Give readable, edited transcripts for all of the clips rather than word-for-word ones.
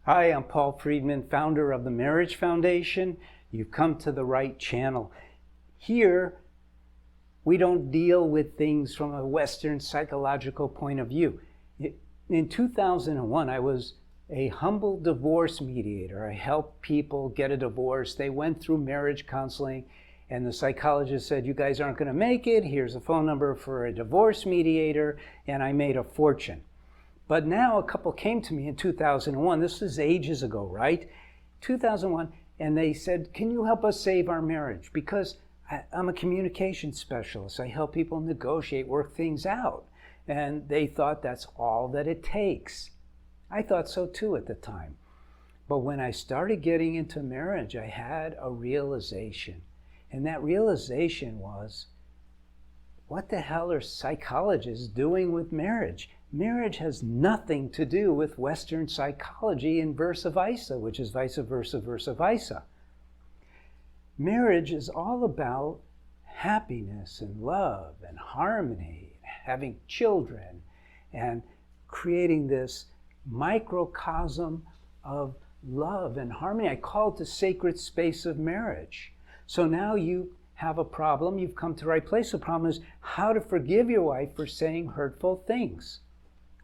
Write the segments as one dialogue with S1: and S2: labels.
S1: Hi, I'm Paul Friedman, founder of the Marriage Foundation. You've come to the right channel. Here, we don't deal with things from a Western psychological point of view. In 2001, I was a humble divorce mediator. I helped people get a divorce. They went through marriage counseling, and the psychologist said, you guys aren't going to make it. Here's a phone number for a divorce mediator, and I made a fortune. But now a couple came to me in 2001. This is ages ago, right? 2001, and they said, can you help us save our marriage? Because I'm a communication specialist. I help people negotiate, work things out. And they thought that's all that it takes. I thought so too at the time. But when I started getting into marriage, I had a realization. And that realization was, what the hell are psychologists doing with marriage? Marriage has nothing to do with Western psychology and versa versa, which is vice versa, versa versa. Marriage is all about happiness and love and harmony, having children, and creating this microcosm of love and harmony. I call it the sacred space of marriage. So now you have a problem, you've come to the right place. The problem is how to forgive your wife for saying hurtful things.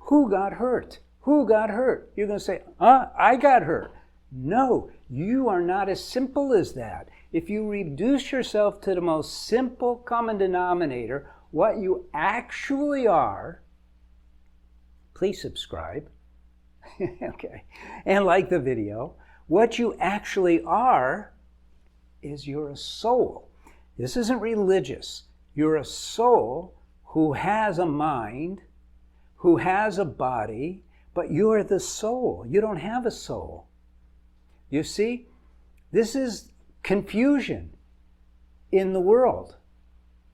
S1: Who got hurt? Who got hurt? You're going to say, I got hurt. No, you are not as simple as that. If you reduce yourself to the most simple common denominator, what you actually are, please subscribe, okay, and like the video. What you actually are is you're a soul. This isn't religious. You're a soul who has a mind, who has a body, but you're the soul. You don't have a soul. You see, this is confusion in the world.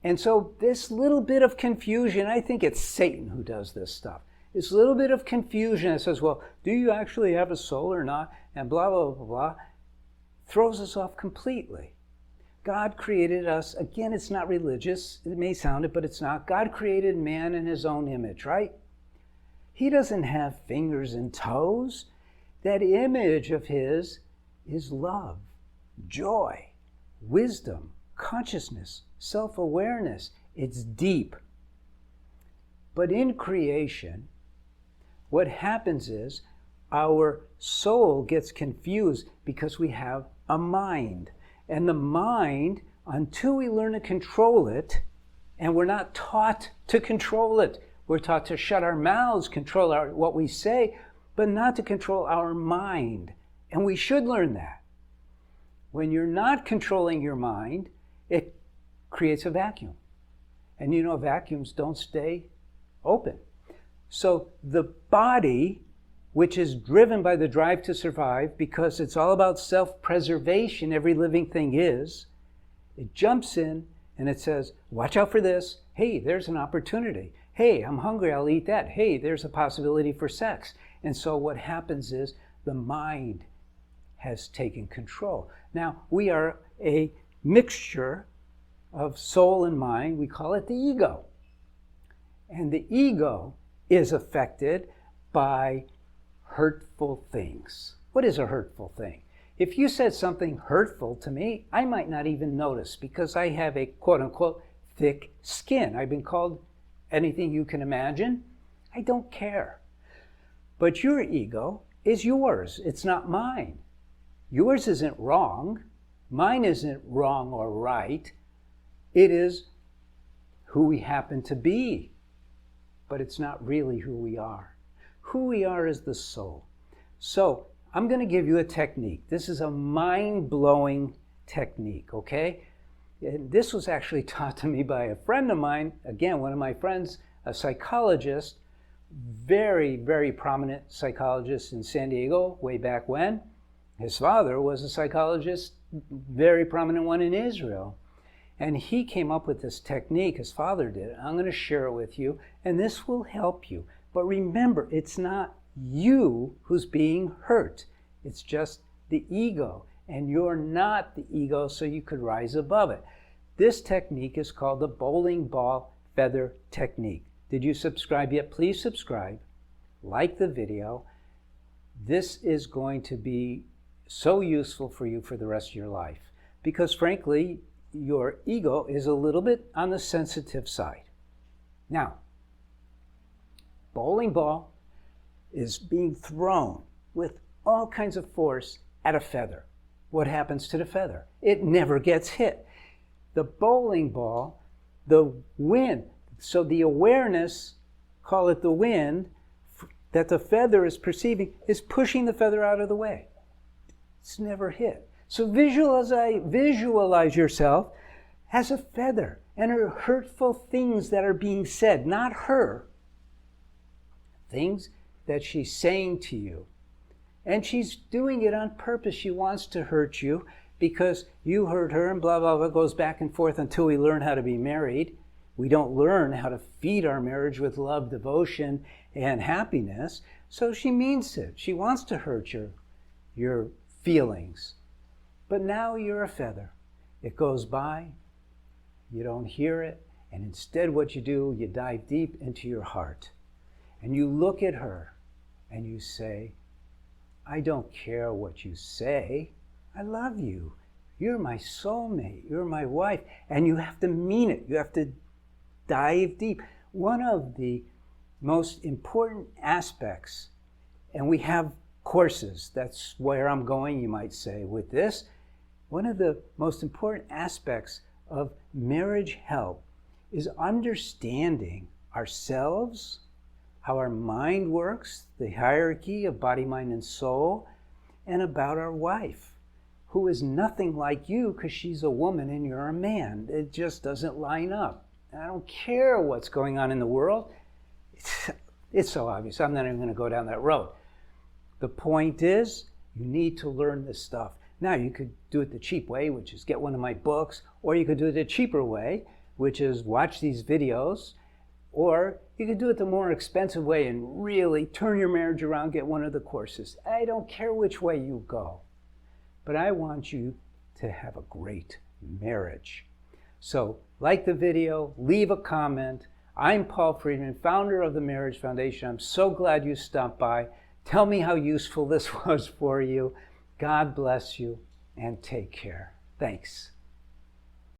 S1: And so this little bit of confusion, I think it's Satan who does this stuff. This little bit of confusion that says, well, do you actually have a soul or not? And blah, blah, blah, blah, throws us off completely. God created us, again, it's not religious. It may sound it, but it's not. God created man in his own image, right? He doesn't have fingers and toes. That image of his is love, joy, wisdom, consciousness, self-awareness. It's deep. But in creation, what happens is our soul gets confused because we have a mind. And the mind, until we learn to control it, and we're not taught to control it, we're taught to shut our mouths, control what we say, but not to control our mind. And we should learn that. When you're not controlling your mind, it creates a vacuum. And you know, vacuums don't stay open. So the body, which is driven by the drive to survive, because it's all about self-preservation, every living thing is, it jumps in and it says, watch out for this. Hey, there's an opportunity. Hey, I'm hungry, I'll eat that. Hey, there's a possibility for sex. And so what happens is the mind has taken control. Now, we are a mixture of soul and mind. We call it the ego. And the ego is affected by hurtful things. What is a hurtful thing? If you said something hurtful to me, I might not even notice because I have a quote-unquote thick skin. I've been called anything you can imagine. I don't care. But your ego is yours. It's not mine. Yours isn't wrong. Mine isn't wrong or right. It is who we happen to be. But it's not really who we are. Who we are is the soul. So I'm going to give you a technique. This is a mind-blowing technique, okay? And this was actually taught to me by a friend of mine, again, one of my friends, a psychologist, very, very prominent psychologist in San Diego way back when. His father was a psychologist, very prominent one in Israel. And he came up with this technique, his father did. I'm going to share it with you, and this will help you. But remember, it's not you who's being hurt. It's just the ego. And you're not the ego, so you could rise above it. This technique is called the bowling ball feather technique. Did you subscribe yet? Please subscribe, like the video, this is going to be so useful for you for the rest of your life. Because frankly, your ego is a little bit on the sensitive side. Now, bowling ball is being thrown with all kinds of force at a feather. What happens to the feather? It never gets hit. The bowling ball, the wind, so the awareness, call it the wind, that the feather is perceiving is pushing the feather out of the way. It's never hit. So visualize yourself as a feather, and her hurtful things that are being said, not her, things that she's saying to you. And she's doing it on purpose. She wants to hurt you because you hurt her, and blah, blah, blah, goes back and forth until we learn how to be married. We don't learn how to feed our marriage with love, devotion, and happiness. So she means it. She wants to hurt your feelings. But now you're a feather. It goes by, you don't hear it, and instead what you do, you dive deep into your heart. And you look at her and you say, I don't care what you say. I love you. You're my soulmate. You're my wife. And you have to mean it. You have to dive deep. One of the most important aspects, and we have courses, that's where I'm going, you might say, with this. One of the most important aspects of marriage help is understanding ourselves, how our mind works, the hierarchy of body, mind, and soul, and about our wife, who is nothing like you because she's a woman and you're a man. It just doesn't line up. I don't care what's going on in the world. It's so obvious. I'm not even going to go down that road. The point is, you need to learn this stuff. Now, you could do it the cheap way, which is get one of my books, or you could do it the cheaper way, which is watch these videos, or you could do it the more expensive way and really turn your marriage around, get one of the courses. I don't care which way you go, but I want you to have a great marriage. So, like the video, leave a comment. I'm Paul Friedman, founder of the Marriage Foundation. I'm so glad you stopped by. Tell me how useful this was for you. God bless you, and take care. Thanks.